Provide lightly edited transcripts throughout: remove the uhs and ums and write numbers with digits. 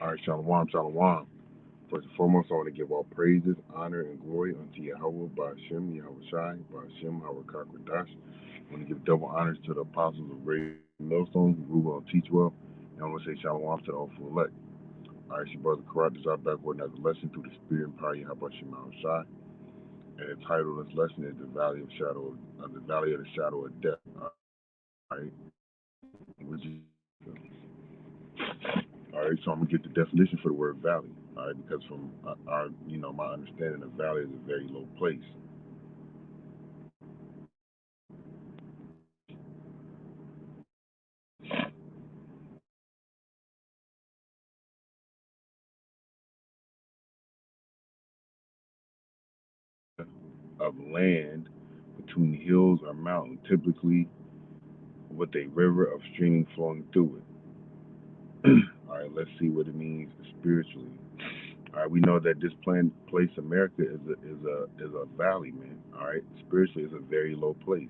All right, Shalom, Shalom. First and foremost, I want to give all praises, honor, and glory unto Yahweh, Ba'ashem, Yahweh Shai, Ba'ashem, Hawakak. I want to give double honors to the apostles of Great Millstone, who rule well and teach well. And I want to say Shalom to the all full elect. All right, it's your brother Karat is our back with another lesson through the Spirit and power of Yahweh Shai. And the title of this lesson is the Valley of the Shadow of Death. All right, which is all right. So I'm gonna get the definition for the word valley. All right, because from my understanding, a valley is a very low place. Of land between hills or mountains, typically with a river of stream flowing through it. All right, let's see what it means spiritually. All right, we know that this place, America, is a valley, man. All right, spiritually, it's a very low place.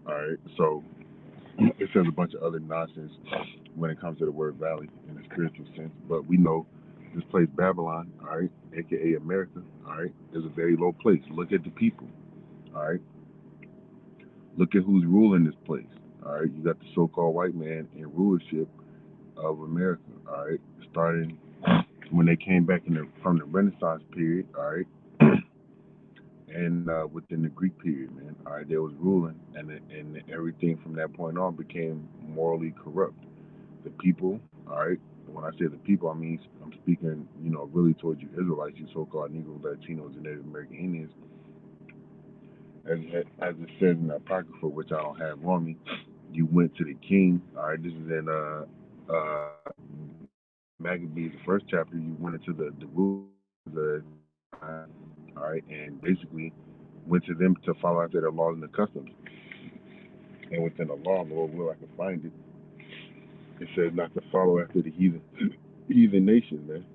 All right, so it says a bunch of other nonsense when it comes to the word valley in a spiritual sense, but we know this place, Babylon, all right, aka America, all right, is a very low place. Look at the people, all right. Look at who's ruling this place. All right, you got the so-called white man in rulership of America. All right, starting when they came back from the Renaissance period. All right, and within the Greek period, man. All right, they was ruling, and everything from that point on became morally corrupt. The people. All right. When I say the people, I mean I'm speaking, really towards you Israelites, you so-called Negroes, Latinos, and Native American Indians, as it says in the Apocrypha, which I don't have on me. You went to the king. All right, this is in Maccabees, the first chapter. You went into the rules, the all right, and basically went to them to follow after their laws and the customs. And within the law, Lord will I can find it. It says not to follow after the heathen nations, man.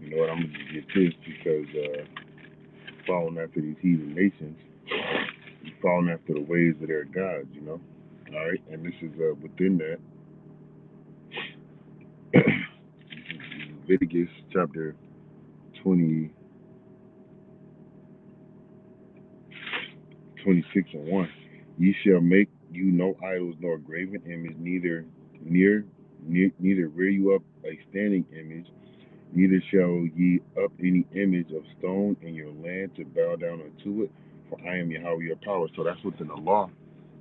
You know what? I'm gonna get this because following after these heathen nations, you following after the ways of their gods. All right, and this is within that. Leviticus chapter 20, 26:1. Ye shall make you no idols nor graven image, neither rear you up a standing image, neither shall ye up any image of stone in your land to bow down unto it, for I am Yahweh your power. So that's within the law,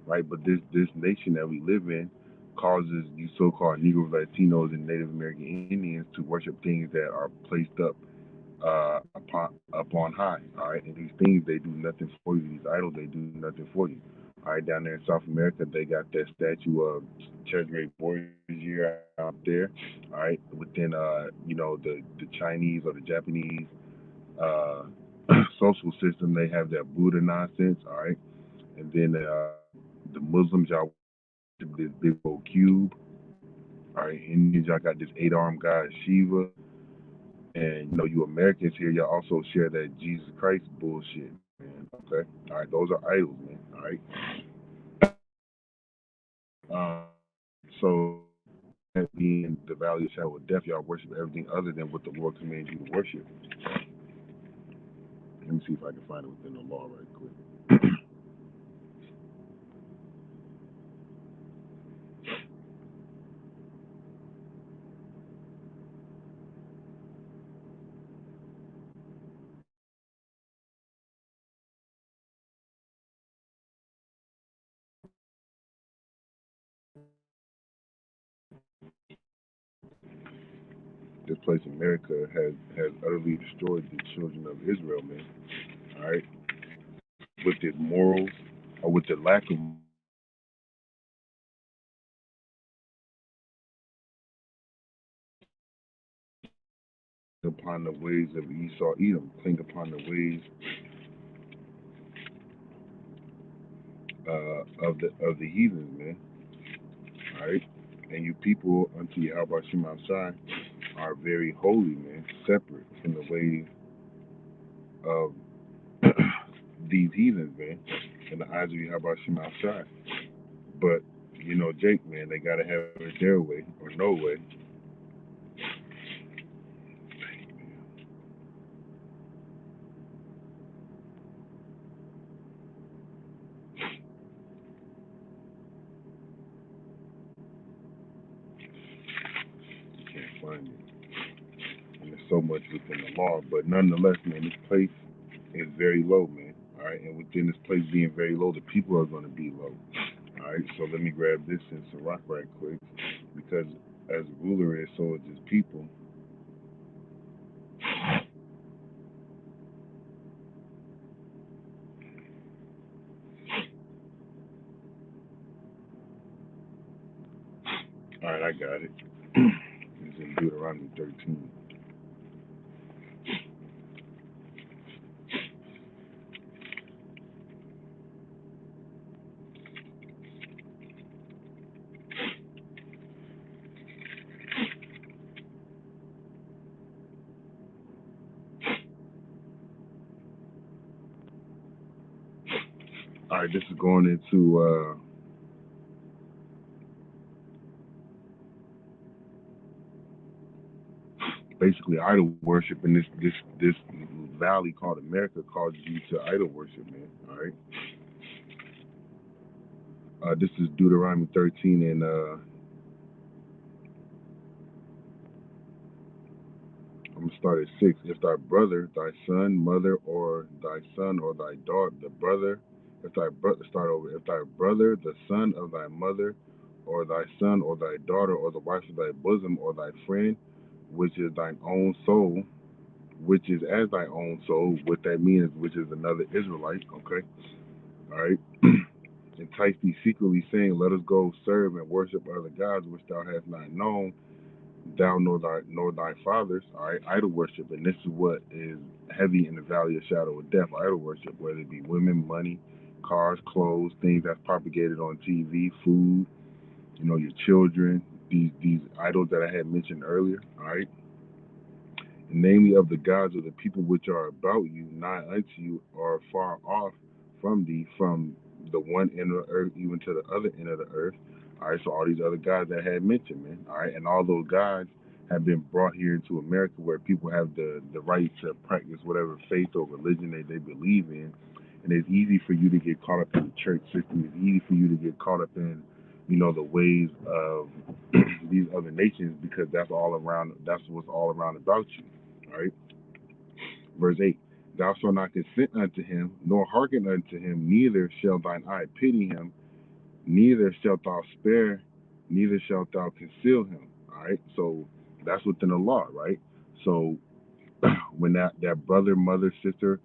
right? But this nation that we live in causes you so-called Negroes, Latinos, and Native American Indians to worship things that are placed up on high. All right, and these things they do nothing for you. These idols they do nothing for you. All right, down there in South America, they got that statue of Cesare Borgia out there. All right, within the Chinese or the Japanese uh, social system, they have that Buddha nonsense. All right, and then the Muslims y'all this big old cube. All right, Indians y'all got this eight-armed god Shiva. And you Americans here, y'all also share that Jesus Christ bullshit, man. Okay, all right, those are idols, man. All right, so that being the valley of shadow of death, y'all worship everything other than what the Lord commands you to worship. Let me see if I can find it within the law right quick. this place America has utterly destroyed the children of Israel, man. All right, with its morals or with the lack of upon the ways of Esau, Edom, think upon the ways of the heathens, man. All right, and you people unto Yahweh Shema Shai are very holy, man, separate from the ways of these heathens, man, in the eyes of Yahweh Shema Shai. But you know, Jake, man, they gotta have it their way or no way. You can't find it, and there's so much within the law. But nonetheless, man, this place is very low, man. All right, and within this place being very low, the people are going to be low. All right, so let me grab this in Sirach right quick, because as a ruler is, so is his people. All right, I got it. It's in Deuteronomy 13. All right, this is going into basically idol worship, and this valley called America causes you to idol worship, man. All right, this is Deuteronomy 13, and I'm gonna start at 6. If thy brother, thy son, mother, or thy son or thy daughter, the brother, if thy brother, start over. If thy brother, the son of thy mother, or thy son or thy daughter, or the wife of thy bosom, or thy friend, which is thine own soul, which is as thy own soul, what that means, which is another Israelite, okay? All right. Entice thee secretly, saying, let us go serve and worship other gods which thou hast not known, thou nor thy fathers, all right, idol worship. And this is what is heavy in the valley of shadow of death, idol worship, whether it be women, money, cars, clothes, things that's propagated on TV, food, you know, your children, these idols that I had mentioned earlier, all right, namely of the gods of the people which are about you, nigh unto you, or far off from thee, from the one end of the earth even to the other end of the earth. All right, so all these other gods that I had mentioned, man. All right, and all those gods have been brought here into America where people have the right to practice whatever faith or religion they believe in. And it's easy for you to get caught up in the church system. It's easy for you to get caught up in, you know, the ways of these other nations because that's all around. That's what's all around about you. All right. Verse 8. Thou shalt not consent unto him, nor hearken unto him, neither shall thine eye pity him, neither shalt thou spare, neither shalt thou conceal him. All right. So that's within the law, right? So when that brother, mother, sister,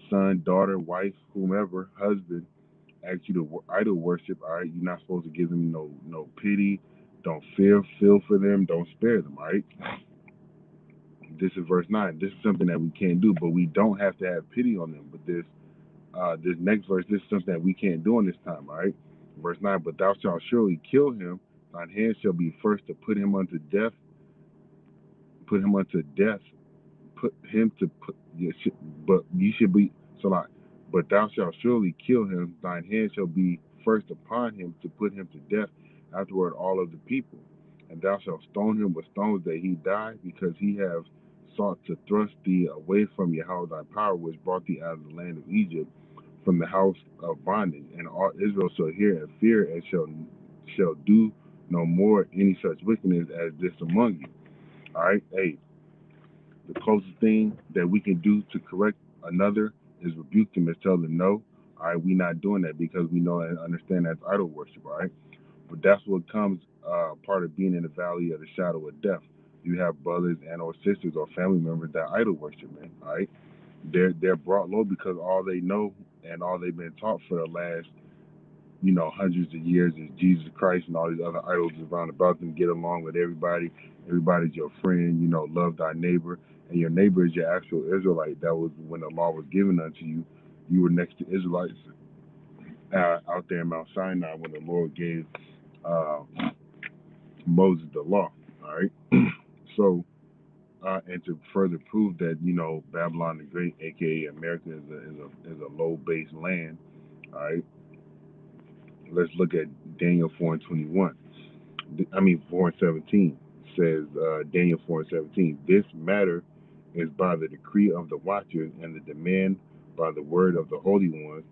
son, daughter, wife, whomever, husband asks you to idol worship, all right, you're not supposed to give them no pity, don't feel for them, don't spare them, all right? This is verse 9. This is something that we can't do, but we don't have to have pity on them. But this next verse, this is something that we can't do in this time, all right? Verse 9, but thou shalt surely kill him, thine hand shall be first to put him unto death, put him unto death, put him to put, but you should be, so like, but thou shalt surely kill him, thine hand shall be first upon him to put him to death, afterward all of the people. And thou shalt stone him with stones that he die, because he have sought to thrust thee away from Yahweh thy power, which brought thee out of the land of Egypt, from the house of bondage. And all Israel shall hear and fear, and shall do no more any such wickedness as this among you. All right, hey, the closest thing that we can do to correct another is rebuke them and tell them no. All right, we're not doing that because we know and understand that's idol worship. All right, but that's what comes part of being in the valley of the shadow of death. You have brothers and or sisters or family members that idol worship, man. All right, they're brought low because all they know and all they've been taught for the last hundreds of years is Jesus Christ and all these other idols around about them. Get along with everybody. Everybody's your friend. Love thy neighbor, and your neighbor is your actual Israelite. That was when the law was given unto you. You were next to Israelites out there in Mount Sinai when the Lord gave uh, Moses the law. All right. So, and to further prove that Babylon the Great, aka America, is a low based land. All right. Let's look at Daniel 4:21. 4:17 says, Daniel 4:17. This matter is by the decree of the watchers and the demand by the word of the holy ones,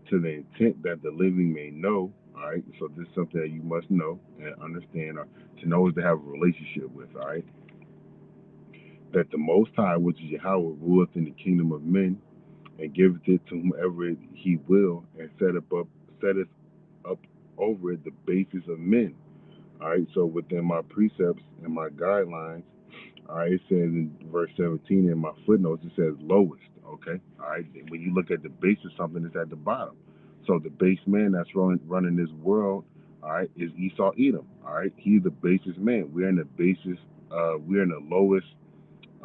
to the intent that the living may know. All right. So this is something that you must know and understand. Or to know is to have a relationship with. All right. That the Most High, which is Yahweh, ruleth in the kingdom of men, and giveth it to whomever he will, and setteth up over it the basis of men. All right, so within my precepts and my guidelines, all right, it says in verse 17 in my footnotes, it says lowest, okay? All right, when you look at the base of something, it's at the bottom. So the base man that's running this world, all right, is Esau Edom, all right? He's the basest man. We're in the basis, we're in the lowest,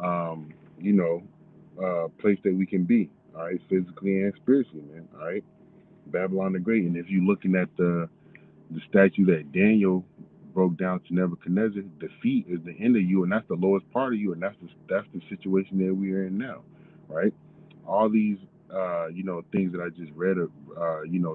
um, you know, place that we can be, all right, physically and spiritually, man, all right? Babylon the Great. And if you're looking at the statue that Daniel broke down to Nebuchadnezzar, the feet is the end of you, and that's the lowest part of you, and that's the situation that we are in now, right? All these, things that I just read,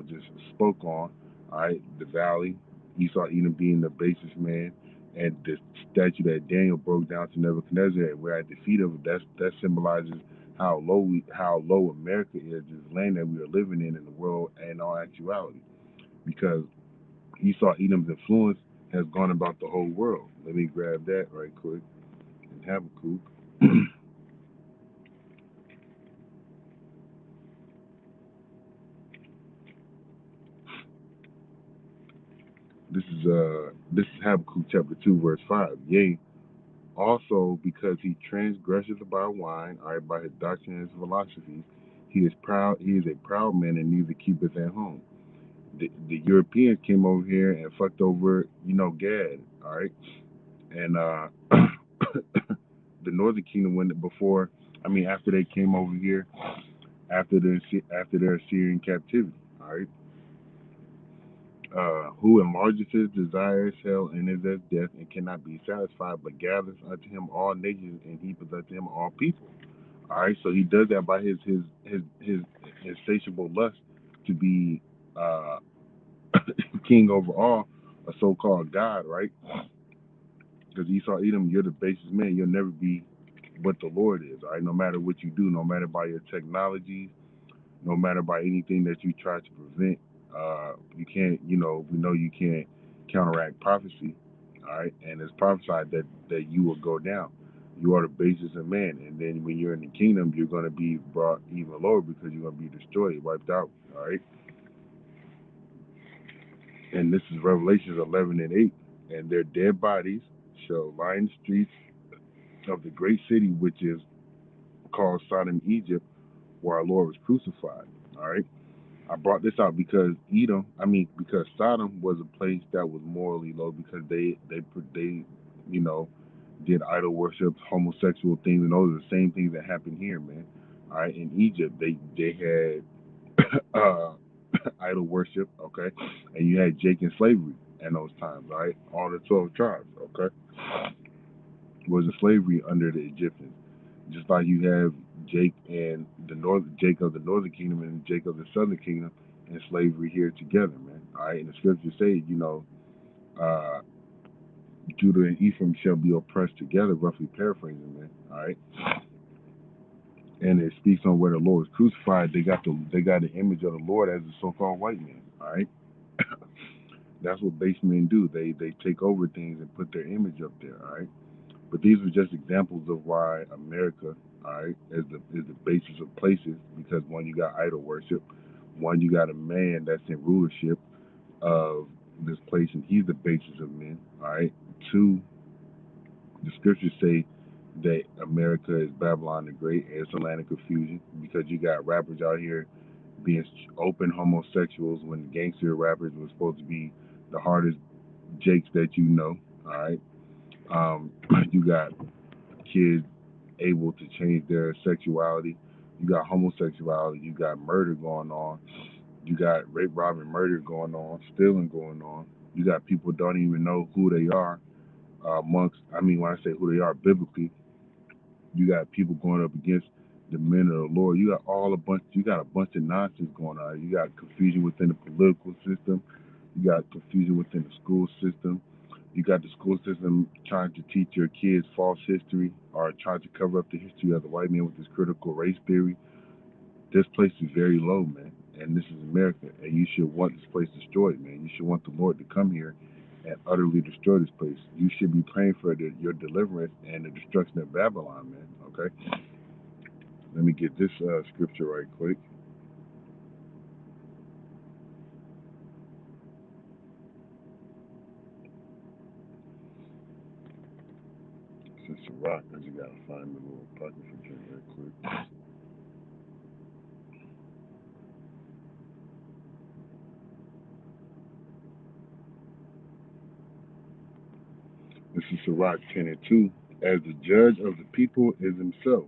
just spoke on, all right, the valley, Esau Edom being the basest man, and the statue that Daniel broke down to Nebuchadnezzar, and we're at the feet of it. That symbolizes how low America is, this land that we are living in the world, and all actuality, because Esau Edom's influence has gone about the whole world. Let me grab that right quick. In Habakkuk. This is Habakkuk chapter 2, verse 5. Yea, also because he transgresseth by wine, all right, by his doctrine and his philosophies, he is a proud man and neither keepeth at home. The Europeans came over here and fucked over, Gad, all right? And the Northern Kingdom went before, after they came over here, after their Assyrian captivity. All right. Who enlargeth his desires, hell, and is as death, and cannot be satisfied, but gathers unto him all nations, and heapeth unto him all people. All right. So he does that by his insatiable lust to be uh, king over all, a so-called God, right? Because Esau Edom, you're the basest man. You'll never be what the Lord is. All right. No matter what you do, no matter by your technologies, no matter by anything that you try to prevent, you can't, we know you can't counteract prophecy, all right? And it's prophesied that you will go down. You are the basis of man. And then when you're in the kingdom, you're going to be brought even lower because you're going to be destroyed, wiped out, all right? And this is Revelations 11 and 8. And their dead bodies shall lie in the streets of the great city, which is called Sodom, Egypt, where our Lord was crucified, all right? I brought this out because because Sodom was a place that was morally low because they did idol worship, homosexual things, and those are the same things that happened here, man. All right, in Egypt, they had idol worship, okay, and you had Jake in slavery in those times, all right. All the 12 tribes, okay, was in slavery under the Egyptians. Just like you have Jake of the northern kingdom and Jake of the southern kingdom in slavery here together, man. All right, and the scriptures say, uh, Judah and Ephraim shall be oppressed together, roughly paraphrasing, man. All right, and it speaks on where the Lord was crucified. They got the image of the Lord as a so-called white man. All right, that's what base men do. They take over things and put their image up there. All right. But these were just examples of why America, all right, is the basis of places, because one, you got idol worship, one, you got a man that's in rulership of this place and he's the basis of men, all right. Two, the scriptures say that America is Babylon the Great, and it's a land of confusion because you got rappers out here being open homosexuals when gangster rappers were supposed to be the hardest jakes that you know. All right, um, you got kids able to change their sexuality. You got homosexuality. You got murder going on. You got rape, robbing, murder going on, stealing going on. You got people don't even know who they are. Amongst, I mean, when I say who they are biblically, you got people going up against the men of the Lord. You got all a bunch. You got a bunch of nonsense going on. You got confusion within the political system. You got confusion within the school system. You got the school system trying to teach your kids false history or trying to cover up the history of the white man with this critical race theory. This place is very low, man, and this is America, and you should want this place destroyed, man. You should want the Lord to come here and utterly destroy this place. You should be praying for your deliverance and the destruction of Babylon, man. Okay, let me get this scripture right quick. Since it's a rock, I just gotta find the little pocket for drink right quick. This is Sirach 10 and 2. As the judge of the people is himself,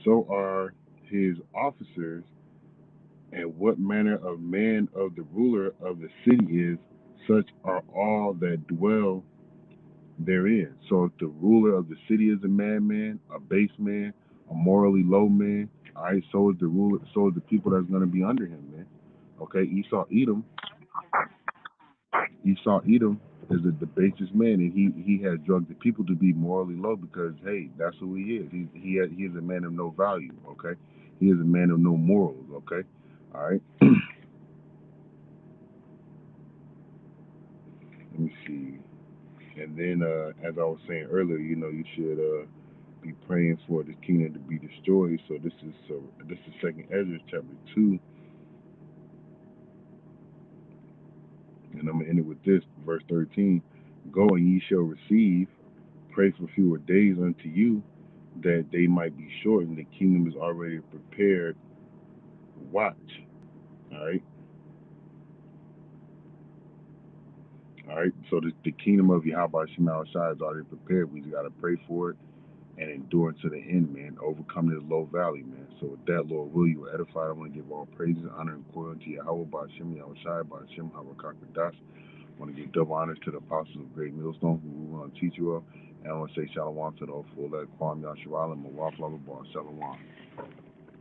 so are his officers, and what manner of man of the ruler of the city is, such are all that dwell therein. So if the ruler of the city is a madman, a base man, a morally low man, all right, so is the ruler, so is the people that's going to be under him, man. Okay, Esau Edom is the basest man, and he has drugged the people to be morally low because hey, that's who he is. He is a man of no value. Okay, he is a man of no morals. Okay, all right. Let me see. And then, as I was saying earlier, you know, you should be praying for the kingdom to be destroyed. This is Second Ezra chapter 2, and I'm gonna end it with this verse 13. Go and ye shall receive. Pray for fewer days unto you, that they might be shortened. The kingdom is already prepared. Watch. All right. All right. So the kingdom of Yahweh Shema Shai is already prepared. We just gotta pray for it and endure to the end, man. Overcome this low valley, man. So with that, Lord, will you edify? I want to give all praises, honor, and glory unto Yahweh, by Hashem, Yahweh Shai, by Hashem, Harakakadash. I want to give double honors to the apostles of Great Millstone, who we want to teach you of. And I want to say shalom to the full Kwam Yasharal and Mawaf Bar Shalom.